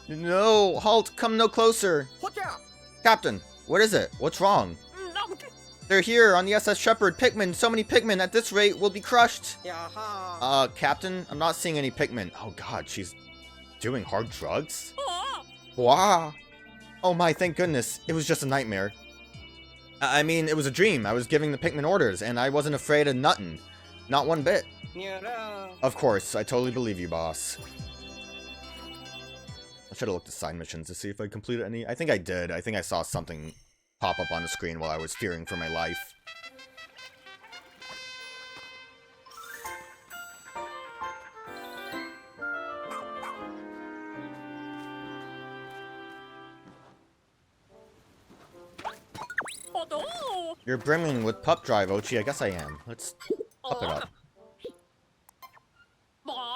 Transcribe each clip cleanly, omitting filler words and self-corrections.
No, halt, come no closer. Captain, what is it? What's wrong? They're here on the SS Sheperd. Pikmin, so many Pikmin. At this rate, we'll be crushed. Captain, I'm not seeing any Pikmin. Oh god, she's doing hard drugs? Wow. Oh my, thank goodness. It was just a nightmare. I mean, it was a dream. I was giving the Pikmin orders, and I wasn't afraid of nothing. Not one bit. Of course, I totally believe you, boss. I should have looked at side missions to see if I completed any. I think I did. I think I saw something pop up on the screen while I was fearing for my life. You're brimming with pup drive, Oatchi. I guess I am. Let's up it up.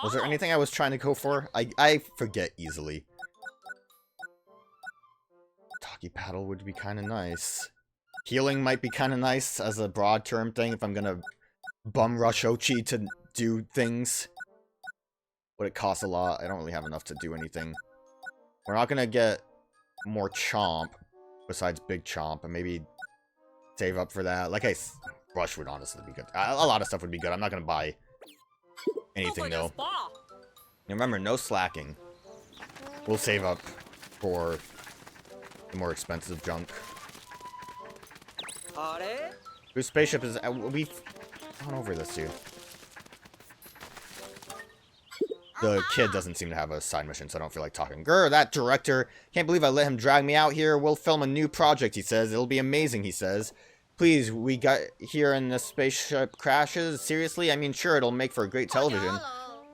Was there anything I was trying to go for? I forget easily. Talkie paddle would be kind of nice. Healing might be kind of nice as a broad term thing if I'm gonna bum rush Oatchi to do things. But it costs a lot. I don't really have enough to do anything. We're not gonna get more Chomp besides Big Chomp, and maybe save up for that. Like Rush would honestly be good. A lot of stuff would be good. I'm not gonna buy anything though. Remember, no slacking. We'll save up for the more expensive junk. Whose spaceship is... We've gone over this, dude. The kid doesn't seem to have a side mission, so I don't feel like talking. Grr, that director. Can't believe I let him drag me out here. We'll film a new project, he says. It'll be amazing, he says. Please, we got here and the spaceship crashes? Seriously? I mean, sure, it'll make for a great television.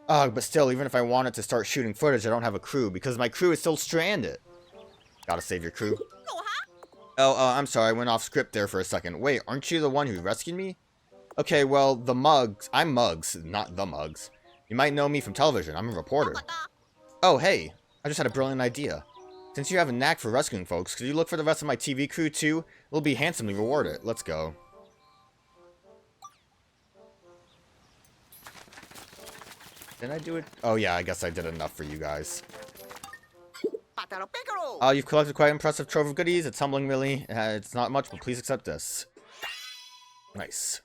But still, even if I wanted to start shooting footage, I don't have a crew, because my crew is still stranded. Gotta save your crew. Oh, I'm sorry, I went off script there for a second. Wait, aren't you the one who rescued me? Okay, well, the Mugs. I'm Mugs, not the Mugs. You might know me from television. I'm a reporter. Oh, hey. I just had a brilliant idea. Since you have a knack for rescuing folks, could you look for the rest of my TV crew, too? It'll be handsomely rewarded. Let's go. Did I do it? Oh, yeah, I guess I did enough for you guys. Oh, you've collected quite an impressive trove of goodies. It's humbling, really. It's not much, but please accept this. Nice.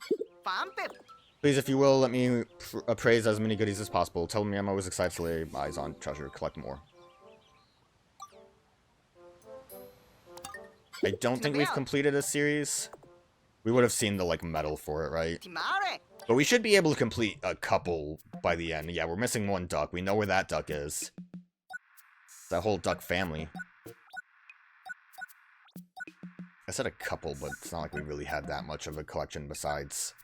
Please, if you will, let me appraise as many goodies as possible. Tell me I'm always excited to lay eyes on treasure. Collect more. I don't think we've completed a series. We would have seen the, like, medal for it, right? But we should be able to complete a couple by the end. Yeah, we're missing one duck. We know where that duck is. That whole duck family. I said a couple, but it's not like we really had that much of a collection besides.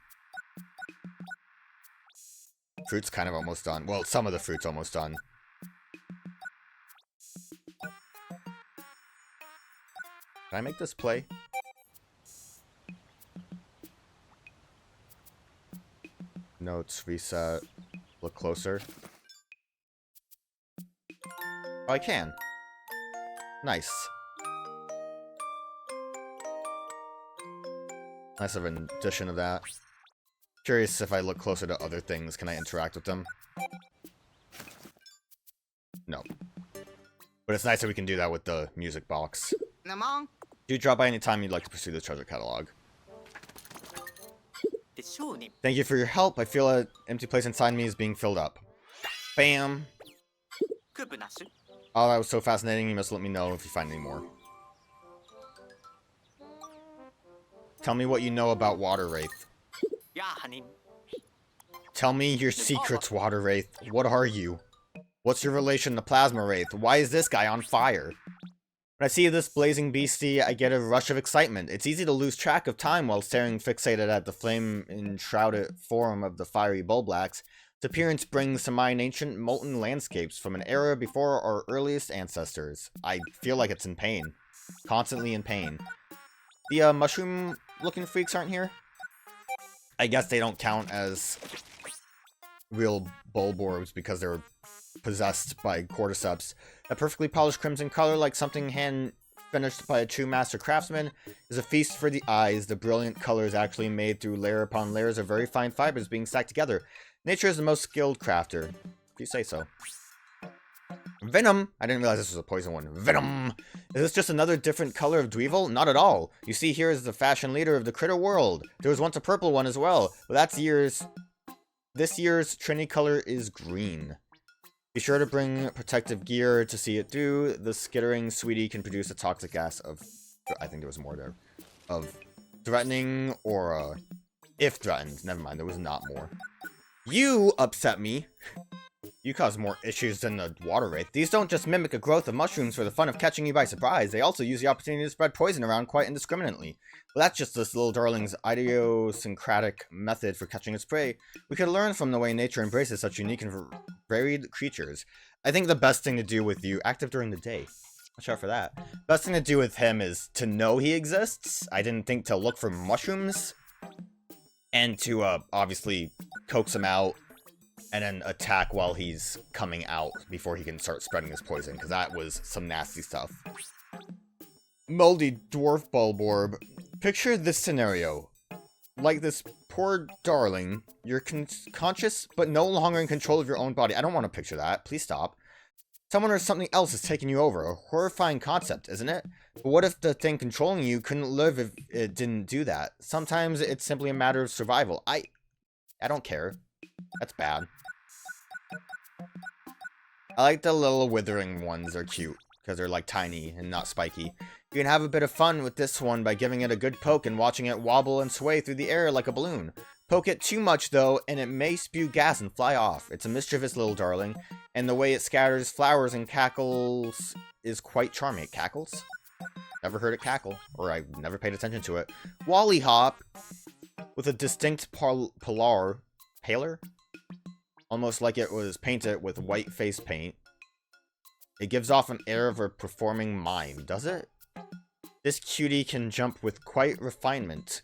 Fruit's kind of almost done. Well, some of the fruit's almost done. Can I make this play? Notes, reset, look closer. Oh, I can. Nice. Nice of an addition of that. Curious if I look closer to other things, can I interact with them? No. But it's nice that we can do that with the music box. Do drop by any time you'd like to pursue the treasure catalog. Thank you for your help. I feel an empty place inside me is being filled up. Bam! Oh, that was so fascinating. You must let me know if you find any more. Tell me what you know about Water Wraith. Tell me your secrets, Water Wraith. What are you? What's your relation to Plasma Wraith? Why is this guy on fire? When I see this blazing beastie, I get a rush of excitement. It's easy to lose track of time while staring fixated at the flame-enshrouded form of the fiery Bulblax. Its appearance brings to mind ancient molten landscapes from an era before our earliest ancestors. I feel like it's in pain. Constantly in pain. The mushroom-looking freaks aren't here? I guess they don't count as real bulborbs because they're possessed by cordyceps. That perfectly polished crimson color, like something hand-finished by a true master craftsman, is a feast for the eyes. The brilliant color is actually made through layer upon layers of very fine fibers being stacked together. Nature is the most skilled crafter, if you say so. Venom! I didn't realize this was a poison one. Venom! Is this just another different color of Dweevil? Not at all. You see, here is the fashion leader of the critter world. There was once a purple one as well. But this year's trendy color is green. Be sure to bring protective gear to see it through. The skittering sweetie can produce a toxic gas of... I think there was more there. Of threatening aura. If threatened. Never mind, there was not more. You upset me. You cause more issues than the water wraith. These don't just mimic a growth of mushrooms for the fun of catching you by surprise. They also use the opportunity to spread poison around quite indiscriminately. Well, that's just this little darling's idiosyncratic method for catching its prey. We could learn from the way nature embraces such unique and varied creatures. I think the best thing to do with you, active during the day. Watch out for that. Best thing to do with him is to know he exists. I didn't think to look for mushrooms. And to, obviously, coax him out. And then attack while he's coming out before he can start spreading his poison, because that was some nasty stuff. Moldy dwarf bulborb. Picture this scenario. Like this poor darling, you're conscious but no longer in control of your own body. I don't want to picture that. Please stop. Someone or something else is taking you over. A horrifying concept, isn't it? But what if the thing controlling you couldn't live if it didn't do that? Sometimes it's simply a matter of survival. I don't care. That's bad. I like the little withering ones. They're cute because they're like tiny and not spiky. You can have a bit of fun with this one by giving it a good poke and watching it wobble and sway through the air like a balloon. Poke it too much though and it may spew gas and fly off. It's a mischievous little darling, and the way it scatters flowers and cackles is quite charming. It cackles? Never heard it cackle, or I never paid attention to it. Wally hop with a distinct paler? Almost like it was painted with white face paint. It gives off an air of a performing mime, does it? This cutie can jump with quiet refinement,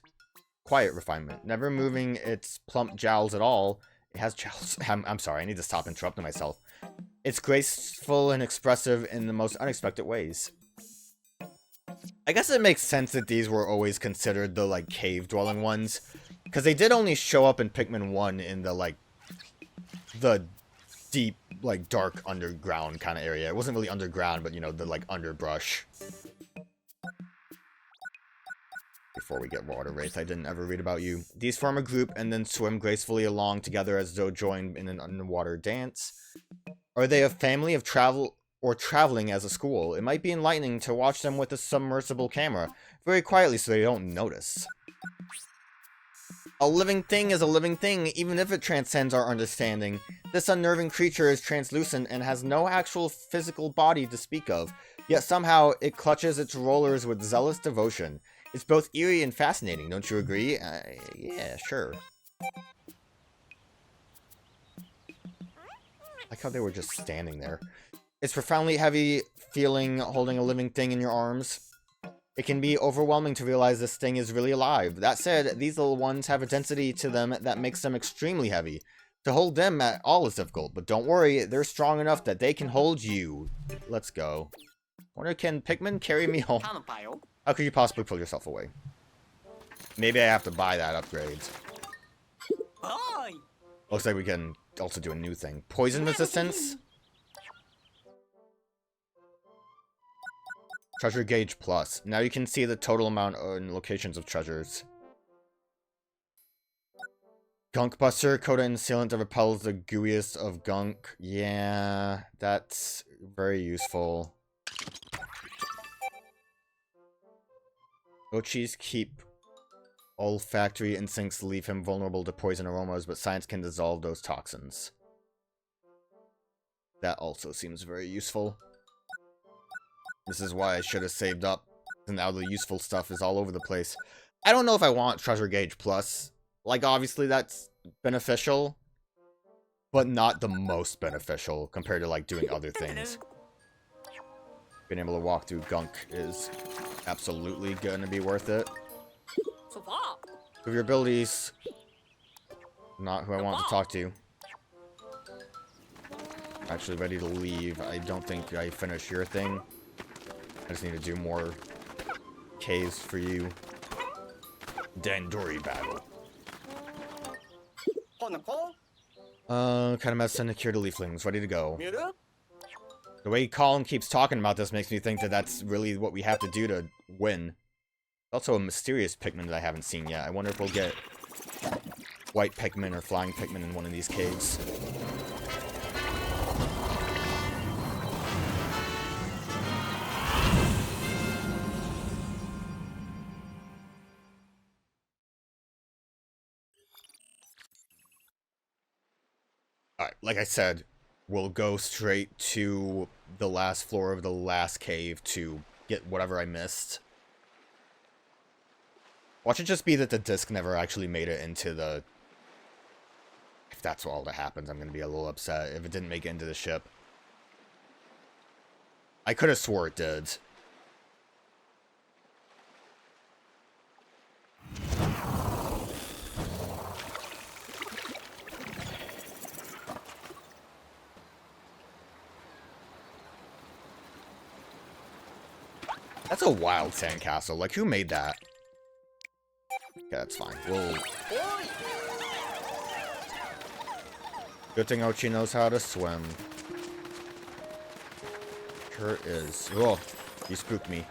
never moving its plump jowls at all. It has jowls. I'm sorry, I need to stop interrupting myself. It's graceful and expressive in the most unexpected ways. I guess it makes sense that these were always considered the, like, cave-dwelling ones. Because they did only show up in Pikmin 1 in the, like, the deep, like, dark underground kind of area. It wasn't really underground, but, you know, the, like, underbrush. Before we get water wraith, I didn't ever read about you. These form a group and then swim gracefully along together as though joined in an underwater dance. Are they a family of travel or traveling as a school? It might be enlightening to watch them with a submersible camera, very quietly so they don't notice. A living thing is a living thing, even if it transcends our understanding. This unnerving creature is translucent and has no actual physical body to speak of, yet somehow it clutches its rollers with zealous devotion. It's both eerie and fascinating, don't you agree? Yeah, sure. I like how they were just standing there. It's profoundly heavy feeling holding a living thing in your arms. It can be overwhelming to realize this thing is really alive. That said, these little ones have a density to them that makes them extremely heavy. To hold them at all is difficult, but don't worry, they're strong enough that they can hold you. Let's go. Wonder, can Pikmin carry me home? How could you possibly pull yourself away? Maybe I have to buy that upgrade. Looks like we can also do a new thing. Poison resistance? Treasure gauge plus. Now you can see the total amount and locations of treasures. Gunk buster, coated in sealant that repels the gooeyest of gunk. Yeah, that's very useful. Oatchis keep olfactory instincts leave him vulnerable to poison aromas, but science can dissolve those toxins. That also seems very useful. This is why I should have saved up, and now the useful stuff is all over the place. I don't know if I want Treasure Gauge Plus. Like, obviously that's beneficial, but not the most beneficial compared to, like, doing other things. Being able to walk through gunk is absolutely gonna be worth it. With your abilities, not who I want to talk to. Actually ready to leave. I don't think I finished your thing. I just need to do more caves for you. Dandori battle. Kind of medicine to cure the leaflings. Ready to go. The way Colin keeps talking about this makes me think that that's really what we have to do to win. Also a mysterious Pikmin that I haven't seen yet. I wonder if we'll get white Pikmin or flying Pikmin in one of these caves. Alright, like I said, we'll go straight to the last floor of the last cave to get whatever I missed. Watch it just be that the disc never actually made it into the... If that's all that happens, I'm going to be a little upset if it didn't make it into the ship. I could have swore it did. That's a wild sandcastle. Like, who made that? Okay, that's fine. We'll... Good thing Oatchi knows how to swim. Sure is. Oh, you spooked me.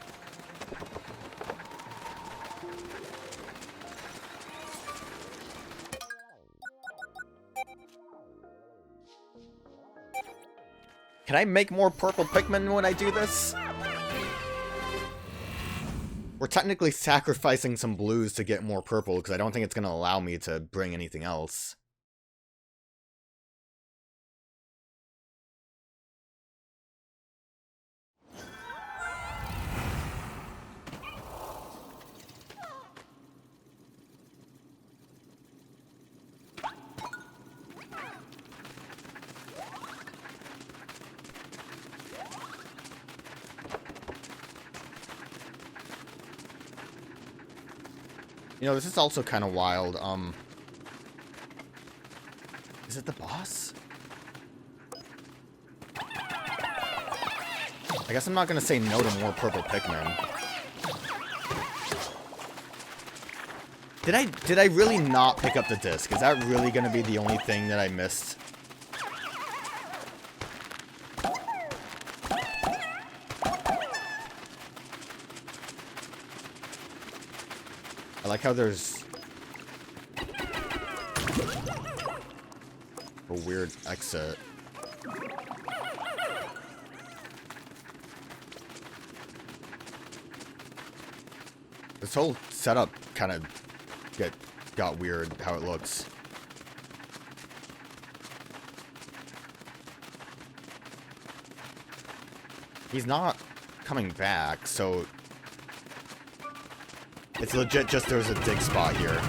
Can I make more purple Pikmin when I do this? We're technically sacrificing some blues to get more purple, because I don't think it's going to allow me to bring anything else. You know, this is also kind of wild. Is it the boss? I guess I'm not gonna say no to more purple Pikmin. Did I really not pick up the disc? Is that really gonna be the only thing that I missed? I like how there's a weird exit. This whole setup kind of got weird how it looks. He's not coming back, so it's legit just there's a dig spot here.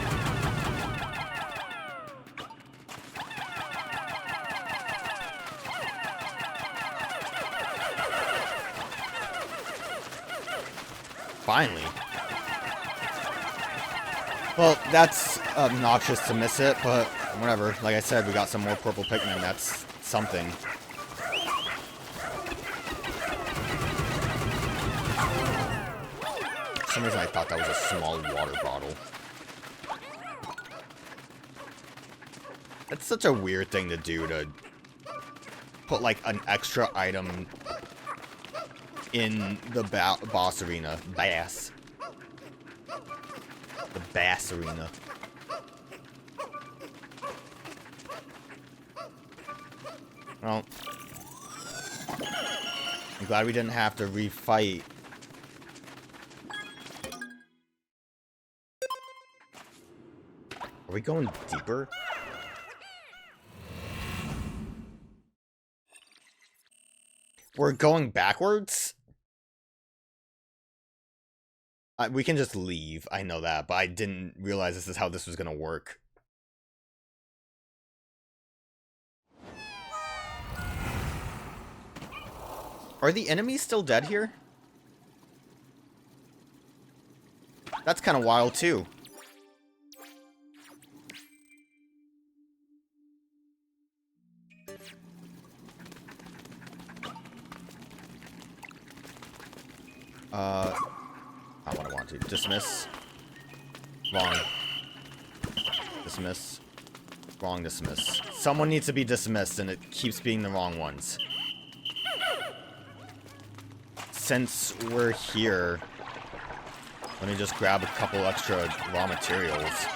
Finally. Well, that's obnoxious to miss it, but whatever. Like I said, we got some more purple Pikmin. That's something. For some reason I thought that was a small water bottle. That's such a weird thing to do, to put like an extra item in the boss arena. The bass arena. Well, I'm glad we didn't have to refight. Are we going deeper? We're going backwards? We can just leave, I know that, but I didn't realize this is how this was gonna work. Are the enemies still dead here? That's kind of wild, too. Not what I want to. Dismiss. Wrong. Dismiss. Wrong dismiss. Someone needs to be dismissed, and it keeps being the wrong ones. since we're here, let me just grab a couple extra raw materials.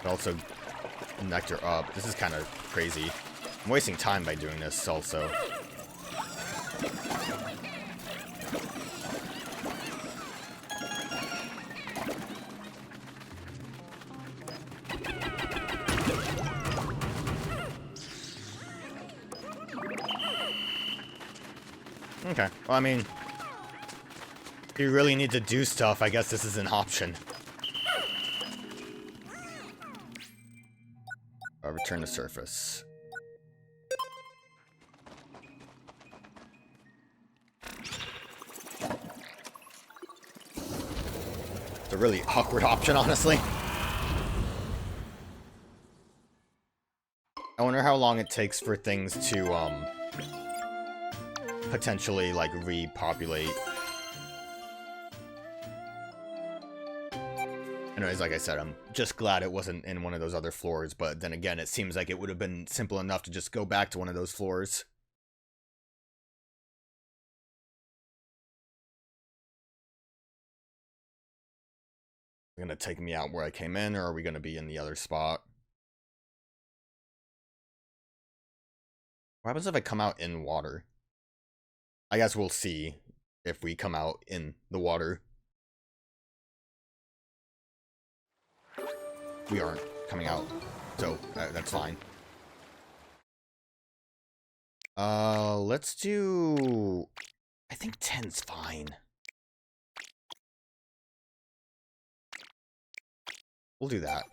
But also nectar up. This is kind of crazy. I'm wasting time by doing this also. Okay, well, I mean, if you really need to do stuff, I guess this is an option. I'll return to surface. It's a really awkward option, honestly. I wonder how long it takes for things to, potentially, like, repopulate. Anyways, like I said, I'm just glad it wasn't in one of those other floors, but then again, it seems like it would have been simple enough to just go back to one of those floors. Are gonna take me out where I came in, or are we gonna be in the other spot? What happens if I come out in water? I guess we'll see if we come out in the water. We aren't coming out, so that's fine. Let's do... I think 10's fine. We'll do that.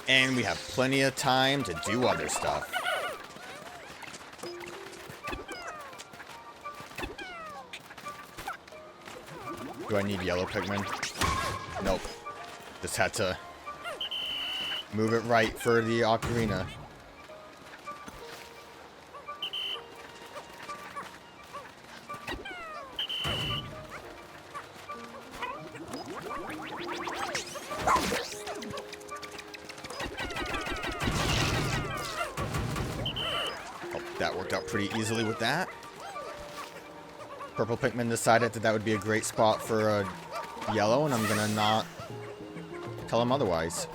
And we have plenty of time to do other stuff. Do I need yellow Pikmin? Nope. Just had to move it right for the ocarina. That worked out pretty easily with that. Purple Pikmin decided that that would be a great spot for a yellow, and I'm gonna not tell him otherwise.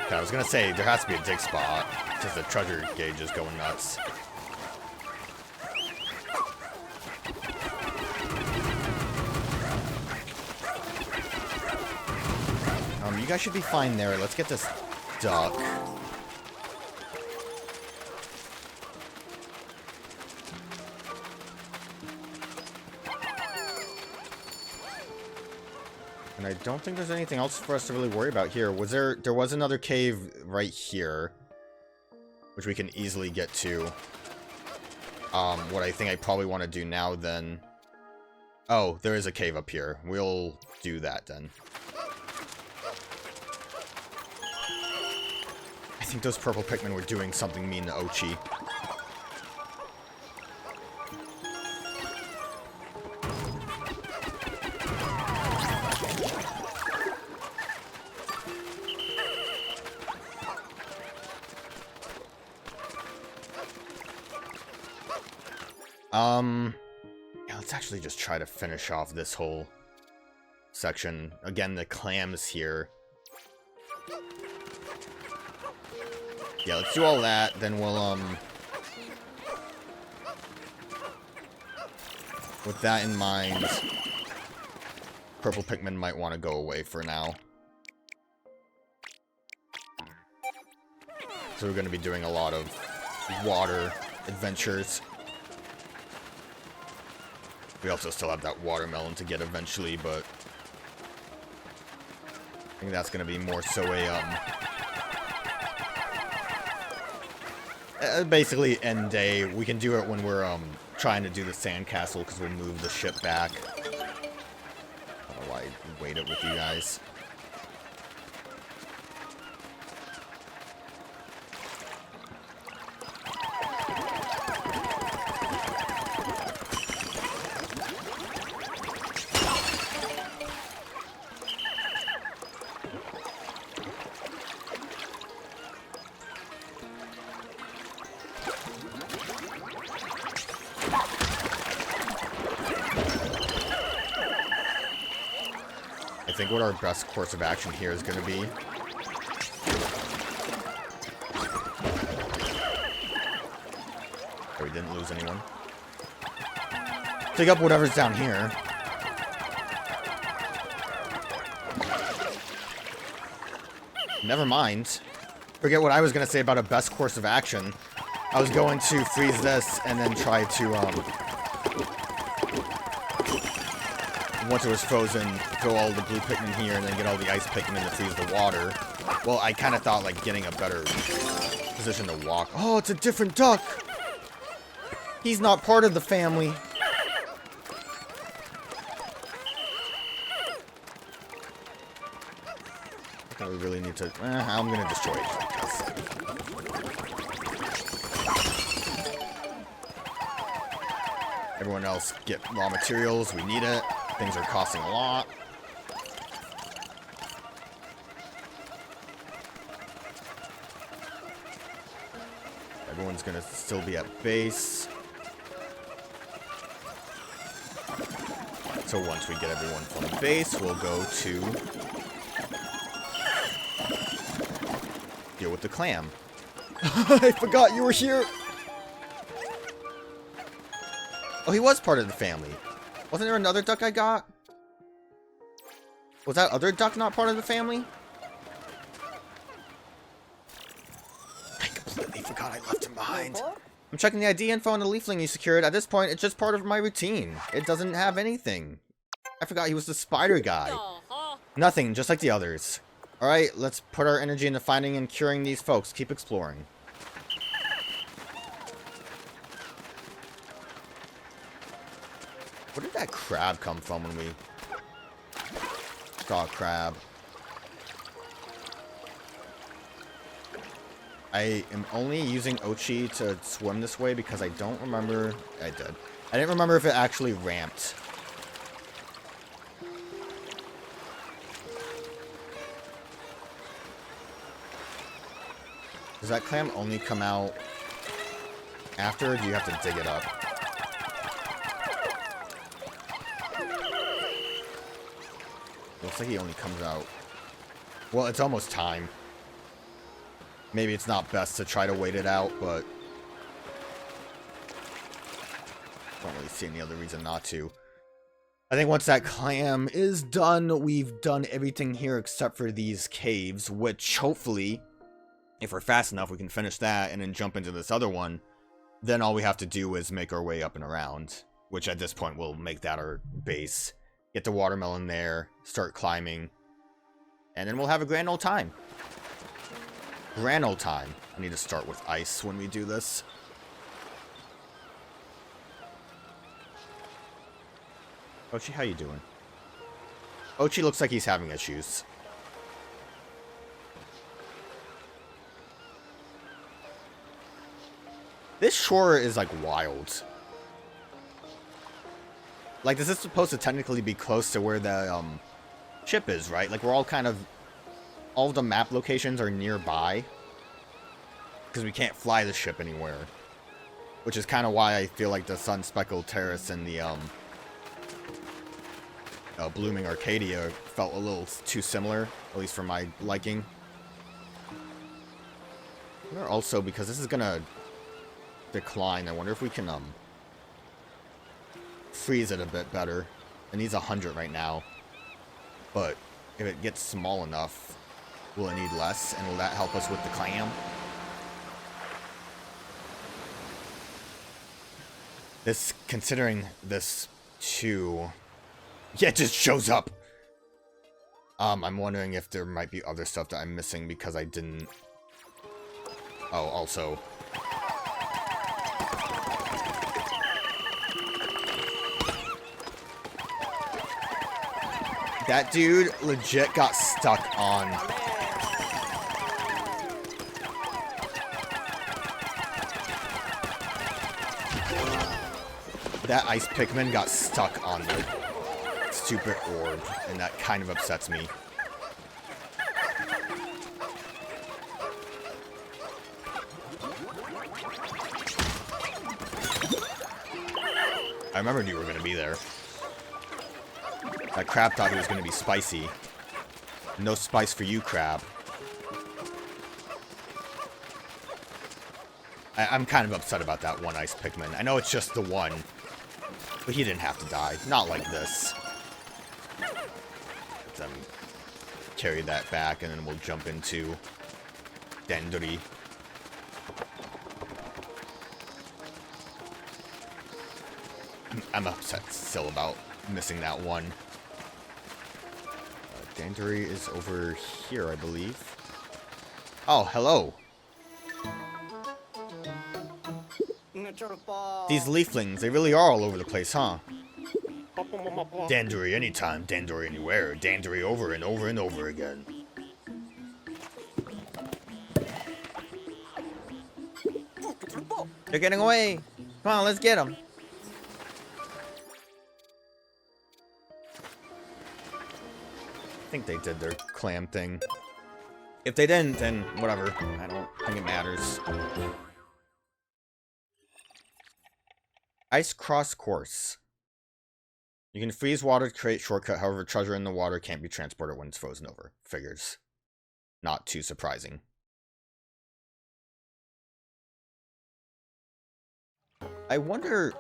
I was gonna say, there has to be a dig spot, because the treasure gauge is going nuts. You guys should be fine there. Let's get this duck. And I don't think there's anything else for us to really worry about here. There was another cave right here, which we can easily get to. What I think I probably want to do now then... Oh, there is a cave up here. We'll do that then. I think those purple Pikmin were doing something mean to Oatchi. Yeah, let's actually just try to finish off this whole section. Again, the clams here. Yeah, let's do all that, then we'll, with that in mind, purple Pikmin might want to go away for now. So we're going to be doing a lot of water adventures. We also still have that watermelon to get eventually, but I think that's going to be more so a, Basically, end day. We can do it when we're trying to do the sandcastle because we'll move the ship back. I don't know why I waited with you guys. I think what our best course of action here is going to be. Oh, we didn't lose anyone. Take up whatever's down here. Never mind. Forget what I was going to say about a best course of action. I was going to freeze this and then try to, once it was frozen, throw all the blue Pikmin here and then get all the ice Pikmin to freeze the water. Well, I kind of thought, like, getting a better position to walk. Oh, it's a different duck! He's not part of the family. Okay, we really need to... I'm gonna destroy it. Everyone else get raw materials. We need it. Things are costing a lot. Everyone's gonna still be at base. So once we get everyone from base, we'll go to deal with the clam. I forgot you were here. Oh, he was part of the family. Wasn't there another duck I got? Was that other duck not part of the family? I completely forgot I left him behind. I'm checking the ID info on the leafling you secured. At this point, it's just part of my routine. It doesn't have anything. I forgot he was the spider guy. Nothing, just like the others. Alright, let's put our energy into finding and curing these folks. Keep exploring. Where did that crab come from when we saw a crab? I am only using Oatchi to swim this way because I don't remember... I did. I didn't remember if it actually ramped. Does that clam only come out after, or do you have to dig it up? Looks like he only comes out... Well, it's almost time. Maybe it's not best to try to wait it out, but... don't really see any other reason not to. I think once that clam is done, we've done everything here except for these caves, which hopefully, if we're fast enough, we can finish that and then jump into this other one. Then all we have to do is make our way up and around, which at this point will make that our base. Get the watermelon there, start climbing, and then we'll have a grand old time. Grand old time. I need to start with ice when we do this. Oatchi, how you doing? Oatchi looks like he's having issues. This shore is, like, wild. Like, this is supposed to technically be close to where the, ship is, right? Like, we're all kind of... all of the map locations are nearby. Because we can't fly the ship anywhere. Which is kind of why I feel like the Sun-Speckled Terrace and the, Blooming Arcadia felt a little too similar. At least for my liking. Also, because this is gonna decline, I wonder if we can, freeze it a bit better. It needs 100 right now. But if it gets small enough, will it need less? And will that help us with the clam? This, considering this too... yeah, it just shows up! I'm wondering if there might be other stuff that I'm missing because I didn't... oh, also... That dude legit got stuck on. That ice Pikmin got stuck on the stupid orb, and that kind of upsets me. I remembered you were going to be there. That crab thought it was going to be spicy. No spice for you, crab. I'm kind of upset about that one ice Pikmin. I know it's just the one, but he didn't have to die. Not like this. Let's carry that back, and then we'll jump into Dendry. I'm upset still about missing that one. Dendry is over here, I believe. Oh, hello. These leaflings, they really are all over the place, huh? Dendry anytime, Dendry anywhere, Dendry over and over and over again. They're getting away! Come on, let's get them! I think they did their clam thing. If they didn't, then whatever. I don't think it matters. Ice cross course. You can freeze water to create shortcut, however, treasure in the water can't be transported when it's frozen over. Figures. Not too surprising. I wonder...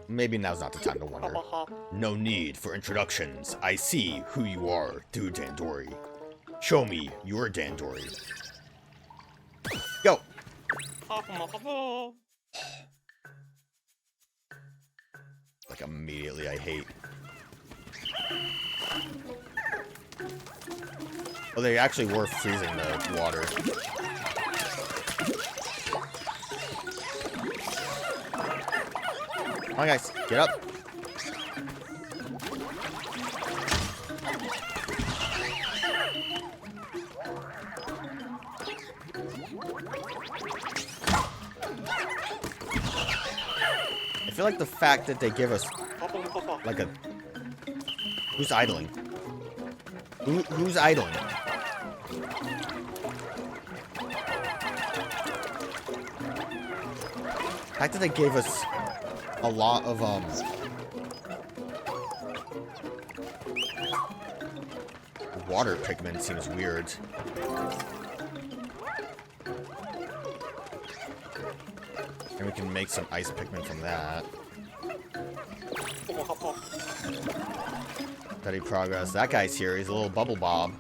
Maybe now's not the time to wonder. No need for introductions. I see who you are through Dandori. Show me your Dandori. Go! Like, immediately I hate. Oh, they actually were freezing the water. Come on, guys, get up. I feel like the fact that they give us like a... Who's idling? Who's idling? The fact that they gave us a lot of water Pikmin seems weird. And we can make some ice Pikmin from that. Steady progress. That guy's here. He's a little bubble bob.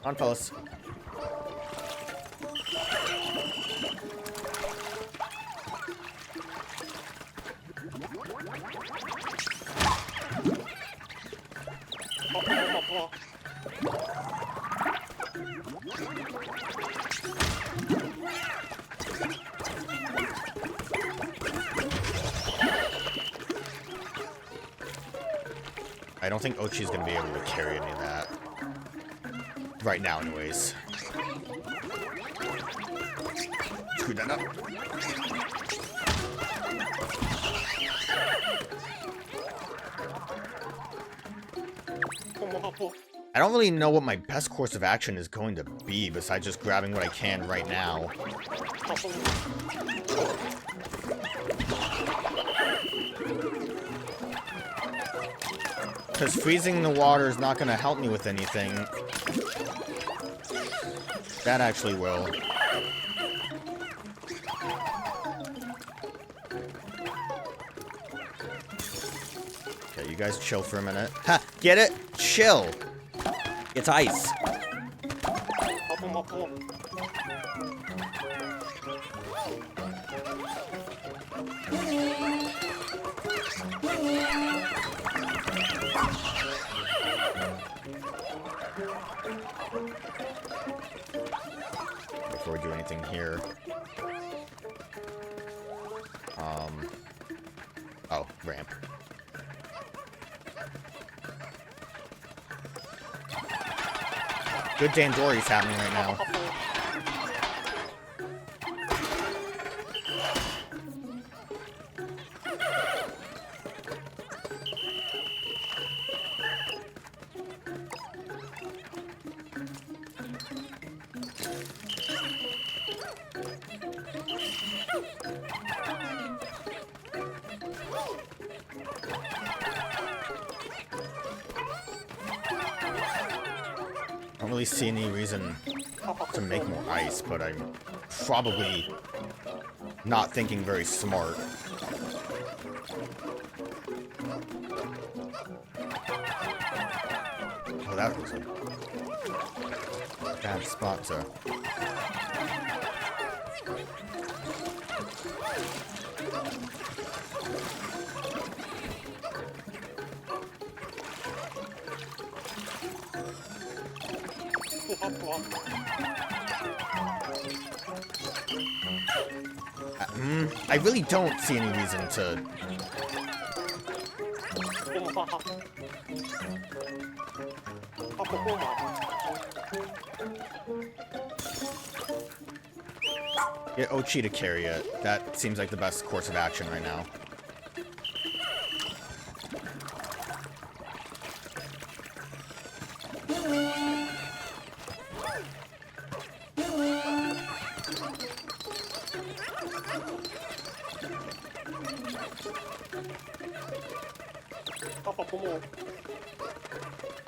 On, fellas. I don't think Oatchi's gonna be able to carry any of that. Right now, anyways. Screw that up. I don't really know what my best course of action is going to be, besides just grabbing what I can right now. Because freezing the water is not going to help me with anything. That actually will. Okay, you guys chill for a minute. Ha! Get it? Chill! It's ice. do anything here. Oh, ramp. Good Dandori's happening right now. I don't really see any reason to make more ice, but I'm probably not thinking very smart. Oh, that was a bad spot to... I really don't see any reason to... Get Oatchi to carry it. That seems like the best course of action right now.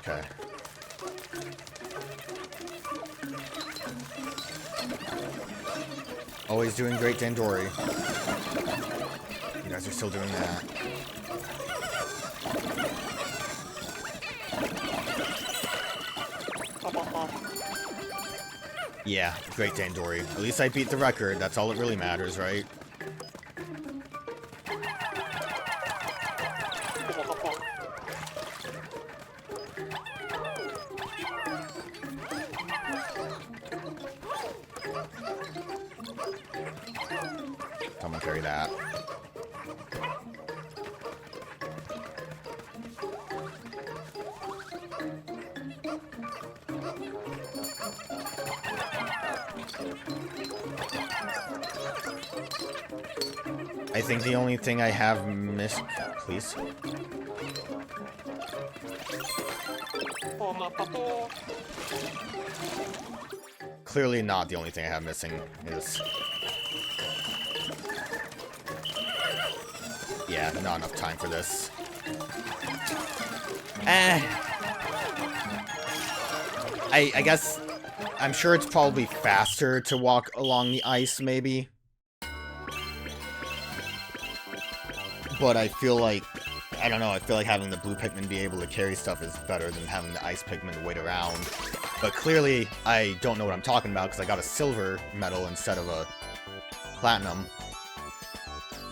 Okay. Always doing great, Dandori. You guys are still doing that. Yeah, great, Dandori. At least I beat the record. That's all that really matters, right? Someone carry that. I think the only thing I have missed... Please? Clearly not the only thing I have missing is... Yeah, not enough time for this. I guess... I'm sure it's probably faster to walk along the ice, maybe. But I feel like... I don't know, I feel like having the blue Pikmin be able to carry stuff is better than having the ice Pikmin wait around. But clearly, I don't know what I'm talking about because I got a silver medal instead of a platinum.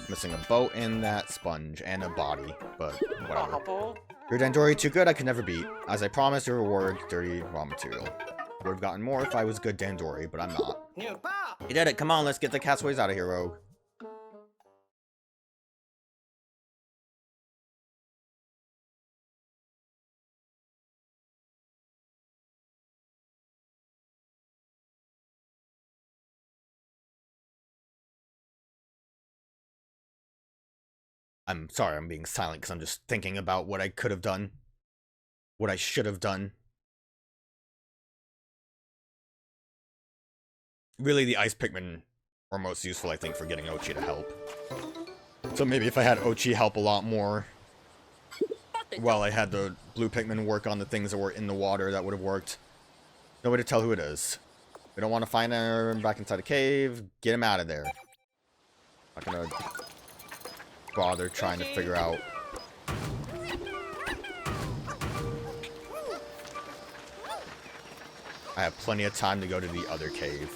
Missing a boat and that sponge and a body, but whatever. Your Dandori too good, I could never beat. As I promised, your reward, dirty raw material. Would have gotten more if I was good Dandori, but I'm not. You did it, come on, let's get the castaways out of here, Rogue. I'm sorry, I'm being silent because I'm just thinking about what I could have done. What I should have done. Really, the ice Pikmin are most useful, I think, for getting Oatchi to help. So maybe if I had Oatchi help a lot more, while I had the blue Pikmin work on the things that were in the water, that would have worked. No way to tell who it is. We don't want to find him back inside the cave. Get him out of there. Not gonna bother trying to figure out. I have plenty of time to go to the other cave.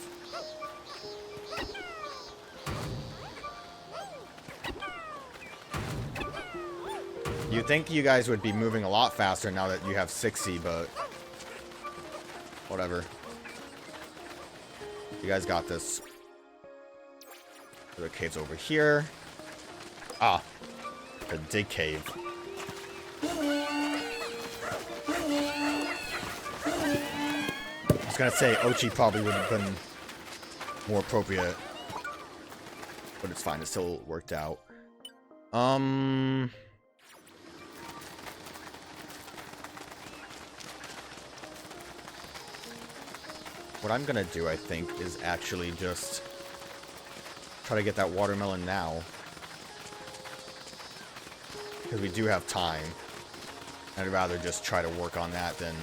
You'd think you guys would be moving a lot faster now that you have 60, but whatever. You guys got this. The cave's over here. Ah, the dig cave. I was gonna say Oatchi probably would have been more appropriate, but it's fine. It still worked out. What I'm gonna do, I think, is actually just try to get that watermelon now. Because we do have time. I'd rather just try to work on that than...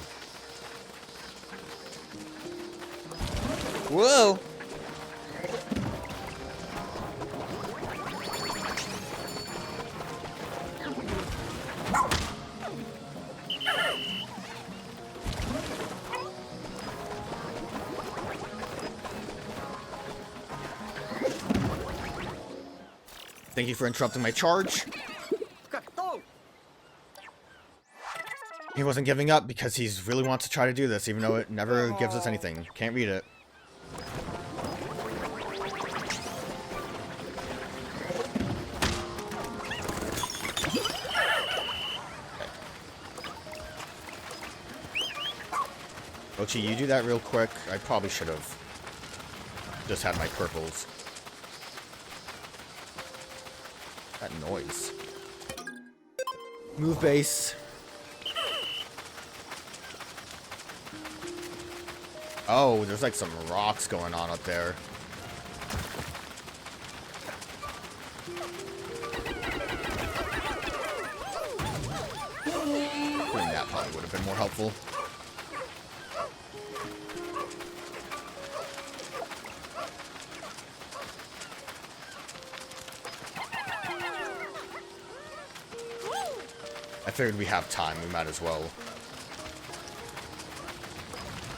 Whoa! Thank you for interrupting my charge. He wasn't giving up because he really wants to try to do this, even though it never gives us anything. Can't read it. Oatchi, you do that real quick. I probably should have just had my purples. That noise. Move base. Oh, there's like some rocks going on up there. Doing that probably would have been more helpful. I figured we have time, we might as well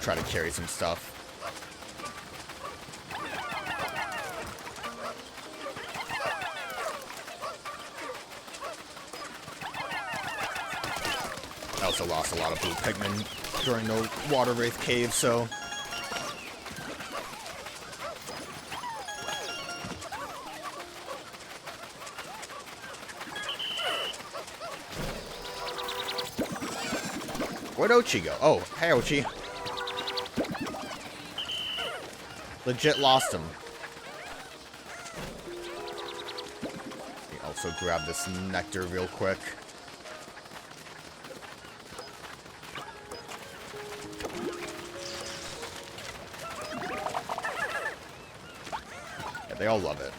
try to carry some stuff. I also lost a lot of blue Pikmin during the water wraith cave, so... Where'd Oatchi go? Oh, hey Oatchi. Legit lost him. Let me also grab this nectar real quick. Yeah, they all love it.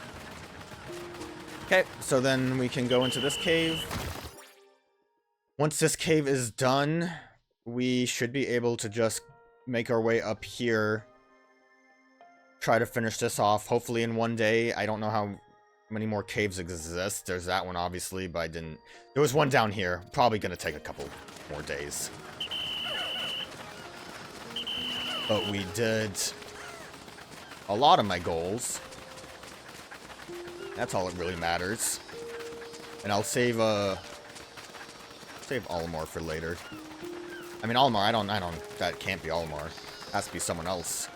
Okay, so then we can go into this cave. Once this cave is done, we should be able to just make our way up here. Try to finish this off, hopefully in one day. I don't know how many more caves exist. There's that one, obviously, but I didn't... There was one down here. Probably gonna take a couple more days. But we did a lot of my goals. That's all that really matters. And I'll save Olimar for later. I mean, Olimar, I don't, that can't be Olimar. It has to be someone else.